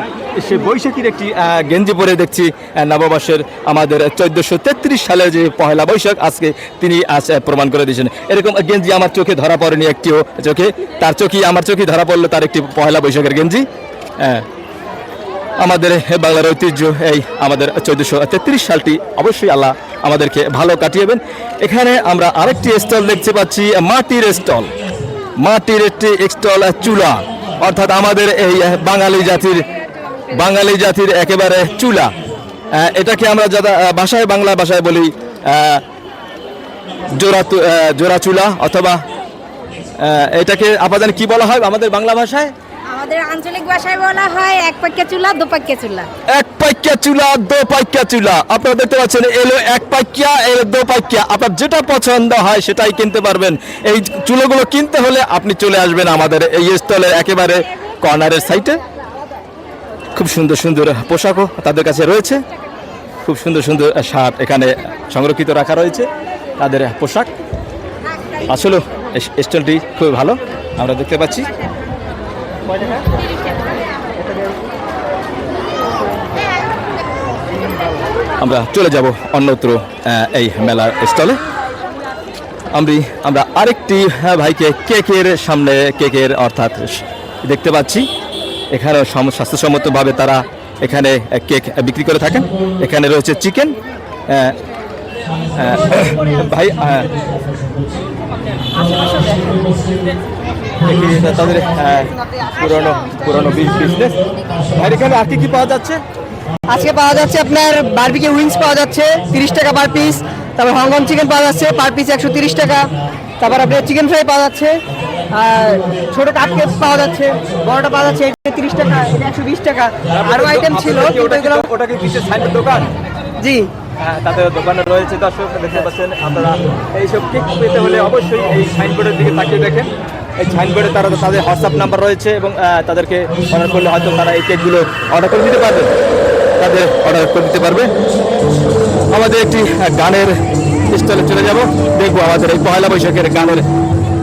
Speaker 1: সে বৈশাখীর একটি গেঞ্জি পরে দেখছি নববর্ষের আমাদের 1433 সালে যে পহেলা বৈশাখ আজকে তিনি আজ প্রমাণ করে দিয়েছেন। এরকম গেঞ্জি আমার চোখে ধরা পড়েনি একটিও চোখে, তার চোখে আমার চোখে ধরা পড়লো তার একটি পহেলা বৈশাখের গেঞ্জি। আমাদের বাংলার ঐতিহ্য এই আমাদের 1433 সালটি অবশ্যই আল্লাহ আমাদেরকে ভালো কাটিয়েবেন। এখানে আমরা আরেকটি স্টল দেখতে পাচ্ছি, মাটির স্টল, মাটির একটি স্টল, চুলা, অর্থাৎ আমাদের এই বাঙালি জাতির একেবারে চুলা। এটাকে আমরা যারা বাংলা ভাষায় বলি জোড়া চুলা, অথবা এটাকে আপাতত কি বলা হয় আমাদের বাংলা ভাষায়?
Speaker 6: আমাদের আঞ্চলিক ভাষায় বলা হয় এক পাক্কা চুলা দু পাক্কা চুলা।
Speaker 1: এক পাইকা চুলা দো পাইকা চুলা। আপনারা দেখতে পাচ্ছেন এলো এক পাইকা, এলো দো পাইকা। আপনার যেটা পছন্দ হয় সেটাই কিনতে পারবেন। এই চুলোগুলো কিনতে হলে আপনি চলে আসবেন আমাদের এই স্টলের একেবারে কর্নারের সাইটে। খুব সুন্দর সুন্দর পোশাকও তাদের কাছে রয়েছে, খুব সুন্দর সুন্দর শার্ট এখানে সংরক্ষিত রাখা রয়েছে তাদের পোশাক। আসলে স্টলটি খুব ভালো আমরা দেখতে পাচ্ছি। আমরা চলে যাব অন্যত্র এই মেলার স্টলে। আমরা আরেকটি ভাইকে কেকের সামনে, কেকের অর্থাৎ দেখতে পাচ্ছি। এখানে স্বাস্থ্যসম্মতভাবে তারা এখানে কেক বিক্রি করে থাকেন। এখানে রয়েছে চিকেন। ভাই তাদের পুরনো বিজনেস। ভাই এখানে আর কি পাওয়া যাচ্ছে?
Speaker 9: আজকে পাওয়া যাচ্ছে আপনার বারবিকিউ উইংস পাওয়া যাচ্ছে 30 টাকা পার পিস। তারপর হংকং চিকেন পাওয়া যাচ্ছে পার পিস 130 টাকা। তারপর আপনার চিকেন ফ্রাই পাওয়া যাচ্ছে, আর ছোটো কাপকেক পাওয়া যাচ্ছে, বড়টা পাওয়া যাচ্ছে 30 টাকা, 120 টাকা। আরও আইটেম ছিল।
Speaker 1: ওটা কি বিশেষ সাইনের দোকান?
Speaker 9: জি,
Speaker 1: তাদের দোকানে রয়েছে। দর্শক দেখতে পাচ্ছেন আপনারা, এইসব কেক পেতে হলে অবশ্যই এই সাইনবোর্ডের দিকে তাকিয়ে দেখেন। এই সাইনবোর্ডে তাদের হোয়াটসঅ্যাপ নাম্বার রয়েছে এবং তাদেরকে অর্ডার করলে হয়তো তারা এই কেকগুলো অর্ডার করে দিতে পারবে, তাদের অর্ডার করে দিতে পারবে। আমাদের একটি গানের স্টলে চলে যাব, দেখবো আমাদের এই পয়লা বৈশাখের গানের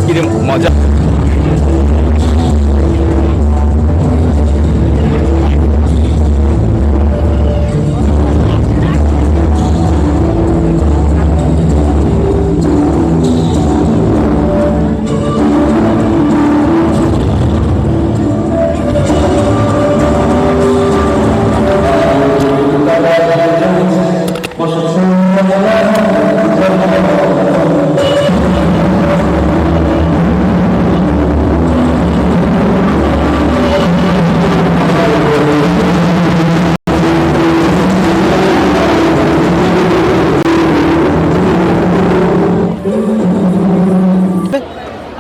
Speaker 1: কিরকম মজা।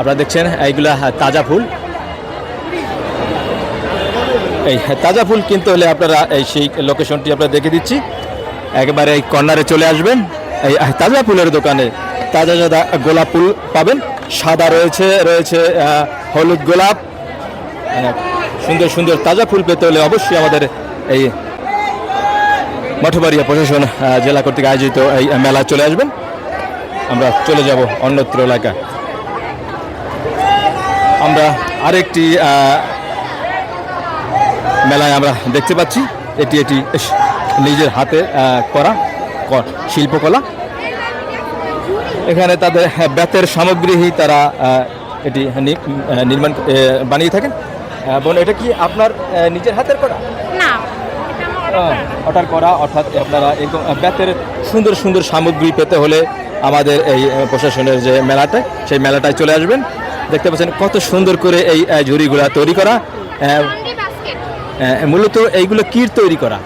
Speaker 1: আপনারা দেখছেন এইগুলা তাজা ফুল। এই তাজা ফুল কিনতে হলে আপনারা এই সেই লোকেশনটি আপনারা দেখে দিচ্ছি, একেবারে এই কর্নারে চলে আসবেন। এই তাজা ফুলের দোকানে তাজা তাজা গোলাপ ফুল পাবেন, সাদা রয়েছে হলুদ গোলাপ। সুন্দর সুন্দর তাজা ফুল পেতে হলে অবশ্যই আমাদের এই মঠবাড়িয়া প্রশাসন জেলা কর্তৃক আয়োজিত এই মেলা চলে আসবেন। আমরা চলে যাব অন্যত্র এলাকা। আমরা আরেকটি মেলায় আমরা দেখতে পাচ্ছি, এটি নিজের হাতে করা শিল্পকলা। এখানে তাদের বেতের সামগ্রী তারা এটি নির্মাণ বানিয়ে থাকেন। বোন, এটা কি আপনার নিজের হাতের করা?
Speaker 3: না,
Speaker 1: অর্ডার করা, অর্থাৎ আপনারা এরকম বেতের সুন্দর সুন্দর সামগ্রী পেতে হলে আমাদের এই প্রশাসনের যে মেলাটা, সেই মেলাটায় চলে আসবেন। দেখতে পাচ্ছেন কত সুন্দর করে এই ঝুড়িগুলা তৈরি করা। মূলত এইগুলো কির তৈরি করা?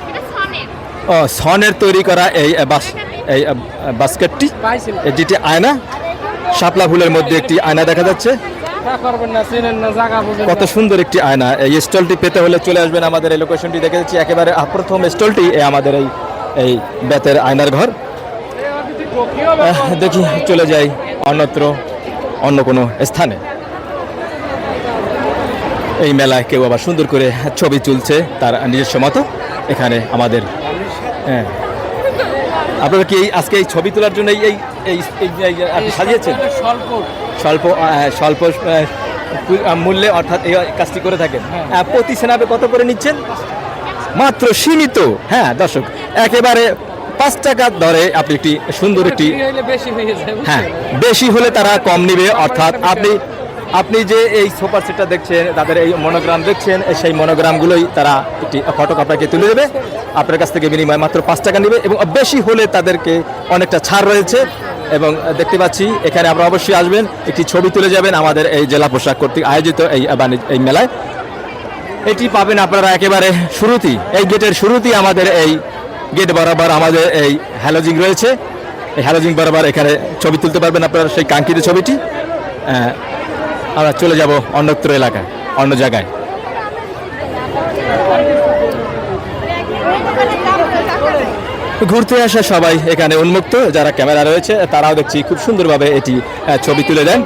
Speaker 1: সনের তৈরি করা এই বাস্কেটটি, যেটি আয়না, শাপলা ফুলের মধ্যে একটি আয়না দেখা যাচ্ছে। কত সুন্দর একটি আয়না। এই স্টলটি পেতে হলে চলে আসবেন আমাদের এই লোকেশনটি দেখে যাচ্ছি, একেবারে প্রথম স্টলটি আমাদের এই বেতের আয়নার ঘর। দেখি চলে যাই অন্য কোনো স্থানে। এই মেলায় কেউ আবার সুন্দর করে ছবি তুলছে তার নিজস্ব মতো। এখানে আমাদের আপনারা কি আজকে এই ছবি তোলার জন্য এই সাজিয়েছেন? স্বল্প মূল্যে অর্থাৎ এই কাজটি করে থাকেন। প্রতি সেনাবে কত করে নিচ্ছেন? মাত্র সীমিত। হ্যাঁ দর্শক, একেবারে 5 টাকা দরে আপনি একটি সুন্দর একটি, হ্যাঁ বেশি হলে তারা কম নেবে। অর্থাৎ আপনি যে এই সোফা সেটটা দেখছেন, তাদের এই মনোগ্রাম দেখছেন, সেই মনোগ্রামগুলোই তারা একটি ফটো আপনাকে তুলে দেবে, আপনার কাছ থেকে বিনিময় মাত্র 5 টাকা নেবে, এবং বেশি হলে তাদেরকে অনেকটা ছাড় রয়েছে। এবং দেখতে পাচ্ছি এখানে আপনারা অবশ্যই আসবেন, একটি ছবি তুলে যাবেন আমাদের এই জেলা পোশাক কর্তৃক আয়োজিত এই মেলায়। এটি পাবেন আপনারা একেবারে শুরুতেই, এই গেটের শুরুতেই আমাদের এই গেট বরাবর আমাদের এই হ্যালোজিং রয়েছে। এই হ্যালোজিং বরাবর এখানে ছবি তুলতে পারবেন আপনারা, সেই কাঙ্ক্ষিত ছবিটি। আমরা চলে যাব অন্যত্র এলাকায়, অন্য জায়গায়। ঘুরতে আসা সবাই এখানে উন্মুক্ত, যারা ক্যামেরা রয়েছে তারাও দেখছি খুব সুন্দরভাবে এটি ছবি তুলে দেন।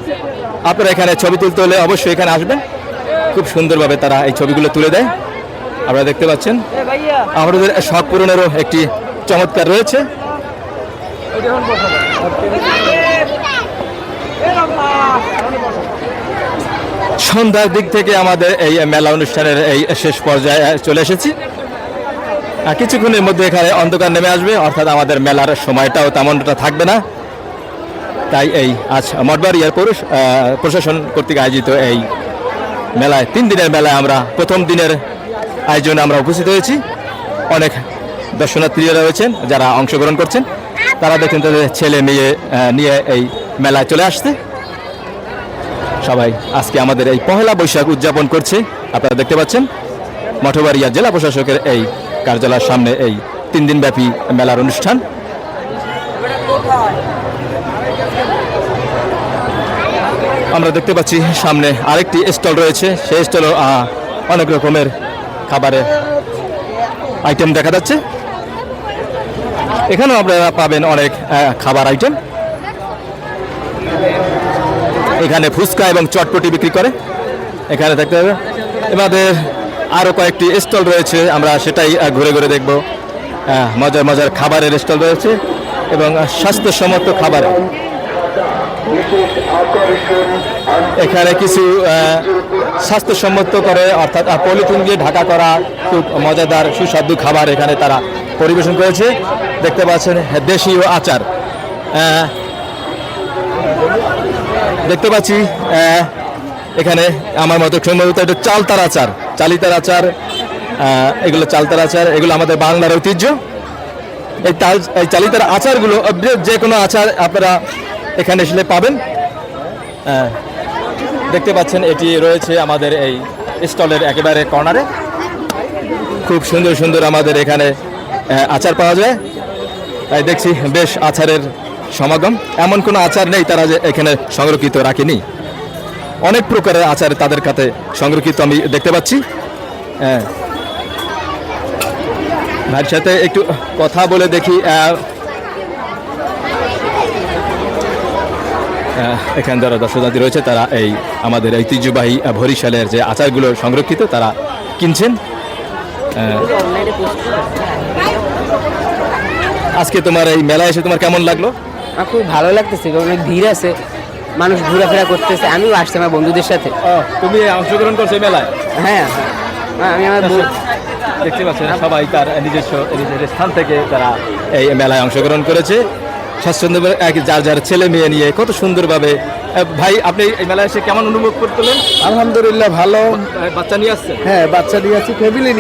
Speaker 1: আপনারা এখানে ছবি তুলতে হলে অবশ্যই এখানে আসবেন, খুব সুন্দরভাবে তারা এই ছবিগুলো তুলে দেয়। আপনারা দেখতে পাচ্ছেন আমাদের শখ পূরণেরও একটি চমৎকার রয়েছে। সন্ধ্যার দিক থেকে আমাদের এই মেলা অনুষ্ঠানের এই শেষ পর্যায়ে চলে এসেছি। কিছুক্ষণের মধ্যে এখানে অন্ধকার নেমে আসবে, অর্থাৎ আমাদের মেলার সময়টাও তেমনটা থাকবে না। তাই এই আজ মঠবাড়িয়ার প্রশাসন কর্তৃক আয়োজিত এই মেলায়, 3 দিনের মেলায় আমরা প্রথম দিনের আয়োজনে আমরা উপস্থিত হয়েছি। অনেক দর্শনার্থীরা রয়েছেন যারা অংশগ্রহণ করছেন, তারা দেখেন তাদের ছেলে মেয়ে নিয়ে এই মেলায় চলে আসতে। সবাই আজকে আমাদের এই পহেলা বৈশাখ উদযাপন করছে। আপনারা দেখতে পাচ্ছেন মঠবাড়িয়া জেলা প্রশাসকের এই কার্যালয়ের সামনে এই 3 দিনব্যাপী মেলার অনুষ্ঠান। আমরা দেখতে পাচ্ছি সামনে আরেকটি স্টল রয়েছে, সেই স্টলে অনেক রকমের খাবারের আইটেম দেখা যাচ্ছে। এখানেও আপনারা পাবেন অনেক খাবার আইটেম। এখানে ফুচকা এবং চটপটি বিক্রি করে, এখানে দেখতে হবে। আমাদের আরও কয়েকটি স্টল রয়েছে, আমরা সেটাই ঘুরে ঘুরে দেখব। মজার মজার খাবারের স্টল রয়েছে এবং স্বাস্থ্যসম্মত খাবার। এখানে কিছু স্বাস্থ্যসম্মত করে, অর্থাৎ পলিথিন দিয়ে ঢাকা করা খুব মজাদার সুস্বাদু খাবার এখানে তারা পরিবেশন করেছে। দেখতে পাচ্ছেন দেশীয় আচার, দেখতে পাচ্ছি এখানে আমার মতো সম্ভবত এটা চালিতার আচার, এগুলো চালতার আচার, এগুলো আমাদের বাংলার ঐতিহ্য। এই চালিতার আচারগুলো যে কোনো আচার আপনারা এখানে এসে পাবেন। দেখতে পাচ্ছেন এটি রয়েছে আমাদের এই স্টলের একেবারে কর্নারে। খুব সুন্দর সুন্দর আমাদের এখানে আচার পাওয়া যায়। তাই দেখছি বেশ আচারের সমাগম। এমন কোনো আচার নেই তারা যে এখানে সংরক্ষিত রাখেনি, অনেক প্রকারের আচার তাদের কাছে সংরক্ষিত আমি দেখতে পাচ্ছি। ভাইয়ের সাথে একটু কথা বলে দেখি। এখানে যারা দর্শনার্থী রয়েছে তারা এই আমাদের ঐতিহ্যবাহী বরিশালের যে আচারগুলো সংরক্ষিত তারা কিনছেন। আজকে তোমার এই মেলায় এসে তোমার কেমন লাগলো?
Speaker 9: খুব ভালো লাগতেছে, অনেক ভিড় আছে, মানুষ ঘোরাফেরা করতেছে। আমিও আসছি আমার বন্ধুদের সাথে।
Speaker 1: তুমি অংশগ্রহণ করছো মেলায়?
Speaker 9: হ্যাঁ, আমি আমার
Speaker 1: দেখতে পাচ্ছেন সবাই তার নিজস্ব স্থান থেকে তারা এই মেলায় অংশগ্রহণ করেছে স্বাচ্ছন্দ্য, যার যার ছেলে মেয়ে নিয়ে কত সুন্দরভাবে। ভাই আপনি এই মেলায় এসে কেমন অনুভব করলেন?
Speaker 7: আলহামদুলিল্লাহ ভালো।
Speaker 1: বাচ্চা নিয়ে আসছেন?
Speaker 7: হ্যাঁ, বাচ্চা নিয়ে আসছি, ফ্যামিলি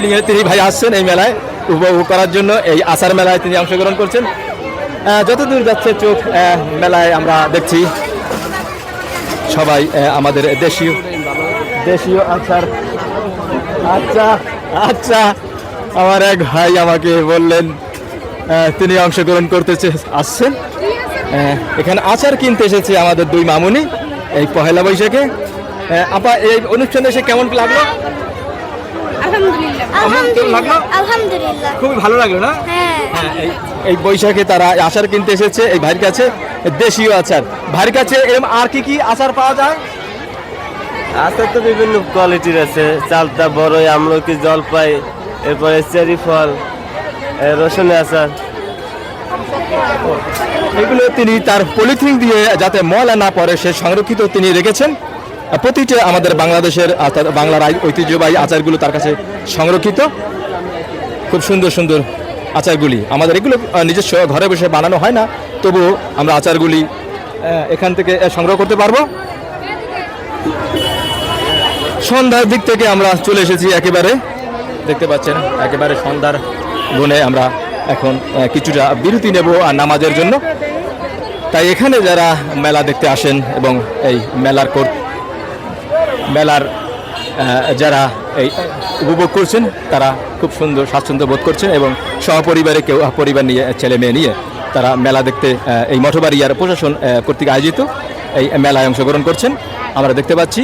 Speaker 1: নিয়ে তিনি ভাই আসছেন এই মেলায় উপভোগ করার জন্য। এই আচার মেলায় তিনি অংশগ্রহণ করছেন। যতদূর যাচ্ছে চোখ মেলায় আমরা দেখছি সবাই আমাদের দেশীয় আচার। আচ্ছা আমার এক ভাই আমাকে বললেন তিনি অংশগ্রহণ করতে আসছেন। এখানে আচার কিনতে এসেছে আমাদের 2 মামুনি এই পহেলা বৈশাখে। আপা এই অনুষ্ঠানে এসে কেমন লাগলো?
Speaker 3: আলহামদুলিল্লাহ
Speaker 1: খুবই ভালো লাগলো না? এই বৈশাখে তারা আচার কিনতে এসেছে এই ভাইয়ের কাছে, দেশীয় আচার। ভাইয়ের কাছে এরকম আর কি আচার পাওয়া যায়?
Speaker 8: আচার তো বিভিন্ন কোয়ালিটির আছে, চালতা, বড়ই, আমলকি, জলপাই, এরপরে চেরি ফল, রসুনের আচার।
Speaker 1: এগুলো তিনি তার পলিথিন দিয়ে যাতে ময়লা না পড়ে সে সংরক্ষিত তিনি রেখেছেন। প্রতিটা আমাদের বাংলাদেশের অর্থাৎ বাংলার ঐতিহ্যবাহী আচারগুলো তার কাছে সংরক্ষিত। খুব সুন্দর সুন্দর আচারগুলি আমাদের এগুলো নিজস্ব ঘরে বসে বানানো হয় না, তবুও আমরা আচারগুলি এখান থেকে সংগ্রহ করতে পারবো। সন্ধ্যার দিক থেকে আমরা চলে এসেছি একেবারে, দেখতে পাচ্ছেন একেবারে সন্ধ্যার গুণে আমরা এখন কিছুটা বিরতি নেব আর নামাজের জন্য। তাই এখানে যারা মেলা দেখতে আসেন এবং এই মেলার যারা এই উপভোগ করছেন তারা খুব সুন্দর স্বাচ্ছন্দ্য বোধ করছেন এবং সহপরিবারে কেউ পরিবার নিয়ে ছেলে মেয়ে নিয়ে তারা মেলা দেখতে এই মঠবাড়িয়ার প্রশাসন কর্তৃক আয়োজিত এই মেলায় অংশগ্রহণ করছেন আমরা দেখতে পাচ্ছি।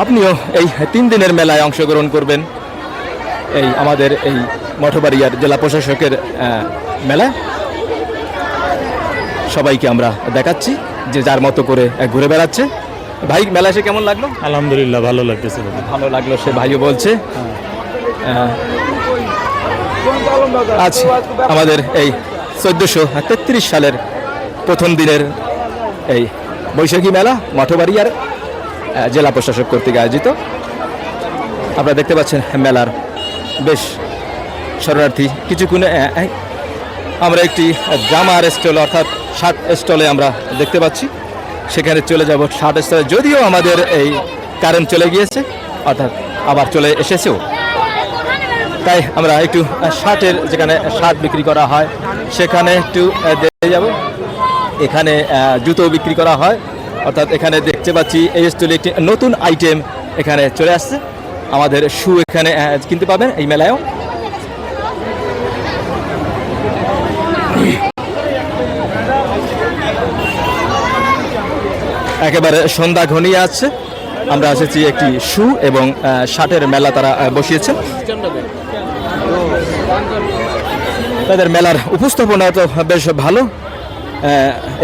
Speaker 1: আপনিও এই 3 দিনের মেলায় অংশগ্রহণ করবেন এই আমাদের এই মঠবাড়িয়ার জেলা প্রশাসকের মেলায়। সবাইকে আমরা দেখাচ্ছি যে যার মতো করে ঘুরে বেড়াচ্ছে। ভাই মেলা এসে কেমন লাগলো?
Speaker 5: আলহামদুলিল্লাহ ভালো লাগতেছে।
Speaker 1: ভালো লাগলো সে ভাইও বলছে। আজ আমাদের এই 1433 সালের প্রথম দিনের এই বৈশাখী মেলা মঠবাড়িয়ার জেলা প্রশাসক কর্তৃক আয়োজিত। আপনারা দেখতে পাচ্ছেন মেলার বেশ শরণার্থী। কিছুক্ষণে আমরা একটি জামার স্টল অর্থাৎ শার্ট স্টলে আমরা দেখতে পাচ্ছি, সেখানে চলে যাব শার্ট স্টলে। যদিও আমাদের এই কারেন্ট চলে গিয়েছে অর্থাৎ আবার চলে এসেছেও, তাই আমরা একটু শার্টের যেখানে শার্ট বিক্রি করা হয় সেখানে একটু দেখে যাব। এখানে জুতো বিক্রি করা হয় অর্থাৎ এখানে দেখতে পাচ্ছি এই স্টলে একটি নতুন আইটেম এখানে চলে আসছে। আমাদের শু এখানে কিনতে পাবেন এই মেলায়ও। একেবারে সন্ধ্যা ঘনিয়ে আসছে, আমরা এসেছি একটি শু এবং শার্টের মেলা তারা বসিয়েছেন। তাদের মেলার উপস্থাপনা তো বেশ ভালো।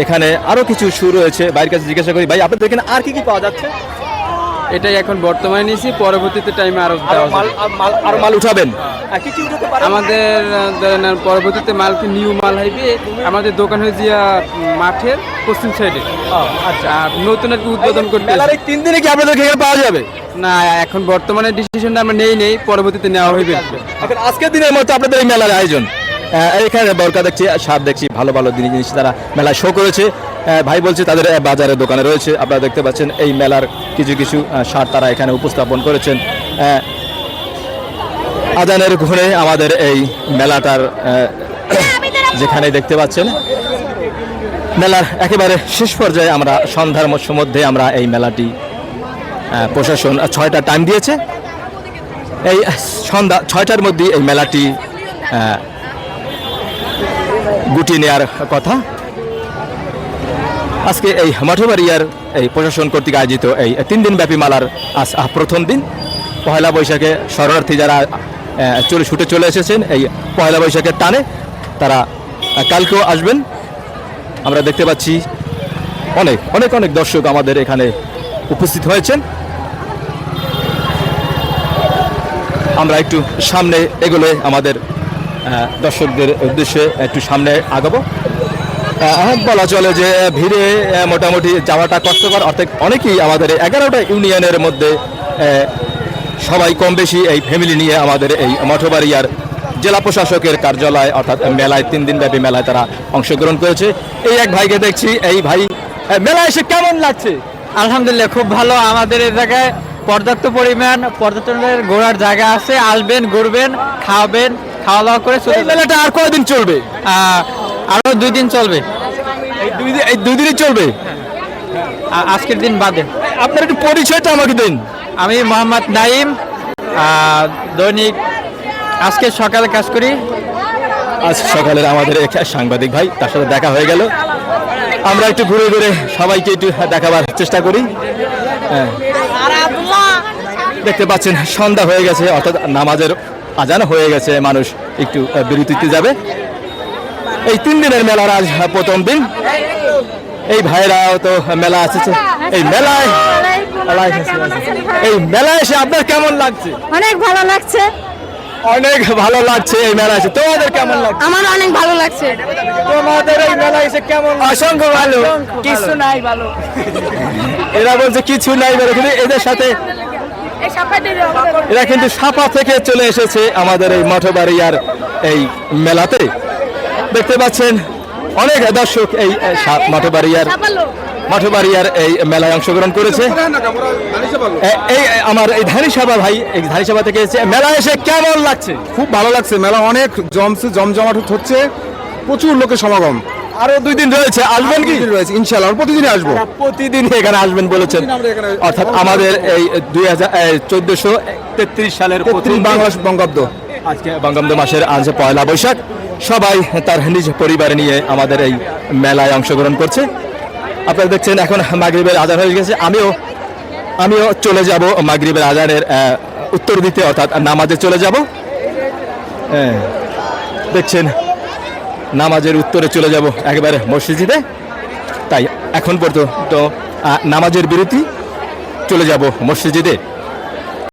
Speaker 1: এখানে আরো কিছু শু রয়েছে, বাইরের কাছে জিজ্ঞাসা করি ভাই আপনাদের এখানে আর কি কি পাওয়া যাচ্ছে?
Speaker 4: এটাই এখন বর্তমানে নিয়েছি, পরবর্তীতে টাইমে আরো
Speaker 1: আরো মাল উঠাবেন?
Speaker 4: আমাদের ধরেন পরবর্তীতে মাল নিউ মাল হইবে। আমাদের দোকান হয়ে যে মাঠের পশ্চিম সাইডে। আচ্ছা, নতুন আর কি উদ্বোধন করতে।
Speaker 1: মেলার এই 3 দিনে কি আপনাদের এখানে পাওয়া যাবে?
Speaker 4: না, এখন বর্তমানে ডিসিশনটা আমরা নেই, পরবর্তীতে নেওয়া হইবে।
Speaker 1: এখন আজকের দিনের মতো আপনাদের এই মেলার আয়োজন। এখানে বরকা দেখছি, সার দেখছি, ভালো ভালো জিনিস তারা মেলায় শো করেছে। ভাই বলছে তাদের বাজারে দোকানে রয়েছে। আপনারা দেখতে পাচ্ছেন এই মেলার কিছু কিছু সার তারা এখানে উপস্থাপন করেছেন। আজানের ঘুরে আমাদের এই মেলাটার যেখানে দেখতে পাচ্ছেন মেলার একেবারে শেষ পর্যায়ে আমরা সন্ধ্যার মধ্যে আমরা এই মেলাটি প্রশাসন 6টা টাইম দিয়েছে। এই সন্ধ্যা 6টার মধ্যে এই মেলাটি গুটিয়ে নেওয়ার কথা। আজকে এই মঠবাড়িয়ার এই প্রশাসন কর্তৃক আয়োজিত এই 3 দিন ব্যাপী মেলার আজ প্রথম দিন। পয়লা বৈশাখে শরণার্থী যারা ছুটে চলে এসেছেন এই পয়লা বৈশাখের টানে, তারা কালকেও আসবেন। আমরা দেখতে পাচ্ছি অনেক অনেক অনেক দর্শক আমাদের এখানে উপস্থিত হয়েছেন। আমরা একটু সামনে এগোলে আমাদের দর্শকদের উদ্দেশ্যে একটু সামনে আগাবো। বলা চলে যে ভিড়ে মোটামুটি যাওয়াটা কষ্টকর, অর্থাৎ অনেকেই আমাদের 11টা ইউনিয়নের মধ্যে সবাই কম বেশি এই ফ্যামিলি নিয়ে আমাদের এই মঠবাড়িয়ার জেলা প্রশাসকের কার্যালয় অর্থাৎ মেলায় 3 দিন ব্যাপী মেলায় তারা অংশগ্রহণ করেছে। এই এক ভাইকে দেখছি। এই ভাই মেলায় এসে কেমন লাগছে?
Speaker 9: আলহামদুলিল্লাহ খুব ভালো। আমাদের এই জায়গায় পর্যাপ্ত পরিমাণ পর্যটনের ঘোরার জায়গা আছে। আসবেন, ঘুরবেন, খাওয়াবেন, খাওয়া দাওয়া করে
Speaker 1: এই মেলাটা আর কয়দিন চলবে?
Speaker 9: আরো 2 দিন চলবে।
Speaker 1: এই 2 দিনই চলবে?
Speaker 9: আজকের দিন বাদে।
Speaker 1: আপনার একটু পরিচয়টা আমাকে দিন।
Speaker 9: আমি মোহাম্মদ নাইম, দৈনিক আজকে সকালে কাজ করি।
Speaker 1: আজ সকালের আমাদের এক সাংবাদিক ভাই, তার সাথে দেখা হয়ে গেল। আমরা একটু ঘুরে ঘুরে সবাইকে একটু দেখাবার চেষ্টা করি। দেখতে পাচ্ছেন সন্ধ্যা হয়ে গেছে, অর্থাৎ নামাজের আজান হয়ে গেছে, মানুষ একটু বিরতিতে যাবে। এই 3 দিনের মেলার আজ প্রথম দিন। এই ভাইরাও তো মেলা এসেছে। এই মেলায় এসে আপনার কেমন লাগছে?
Speaker 6: অনেক ভালো লাগছে।
Speaker 1: অনেক ভালো লাগছে এই মেলা এসে। তোমাদের কেমন লাগছে?
Speaker 2: আমার অনেক ভালো লাগছে।
Speaker 1: তোমাদের এই মেলা এসে কেমন? অসংখ্য ভালো, কিছু নাই ভালো। এরা বলছে কিছু নাই ভালো, কিন্তু এদের সাথে এরা কিন্তু সাপা থেকে চলে এসেছে আমাদের এই মঠবাড়িয়ার এই মেলাতে। দেখতে পাচ্ছেন অনেক দর্শক এই মঠবাড়িয়ার এই মেলায় অংশগ্রহণ করেছে। এই আমার এই ধানিসাবা ভাই, এই ধানিসাবা থেকে এসেছে। মেলা এসে কেমন লাগছে?
Speaker 7: খুব ভালো লাগছে, মেলা অনেক জমজমাট হচ্ছে, প্রচুর লোকের সমাগম।
Speaker 1: আরো 2 দিন রয়েছে, আসবেন কি?
Speaker 7: রয়েছে ইনশাআল্লাহ, প্রতিদিনই আসবো।
Speaker 1: প্রতিদিন এখানে আসবেন বলেছেন, অর্থাৎ আমাদের এই 1433 সালের প্রথম
Speaker 7: বাংলা বঙ্গাব্দ,
Speaker 1: আজকে বঙ্গাব্দ মাসের আজ 1 বৈশাখ। সবাই তার নিজ পরিবার নিয়ে আমাদের এই মেলায় অংশগ্রহণ করছে। আপনারা দেখছেন এখন মাগরিবের আজান হয়ে গেছে। আমিও চলে যাব মাগরিবের আজানের উত্তর দিতে, অর্থাৎ নামাজে চলে যাব। দেখছেন নামাজের উত্তরে চলে যাব একেবারে মসজিদে। তাই এখন পর্যন্ত নামাজের বিরতি, চলে যাব মসজিদে।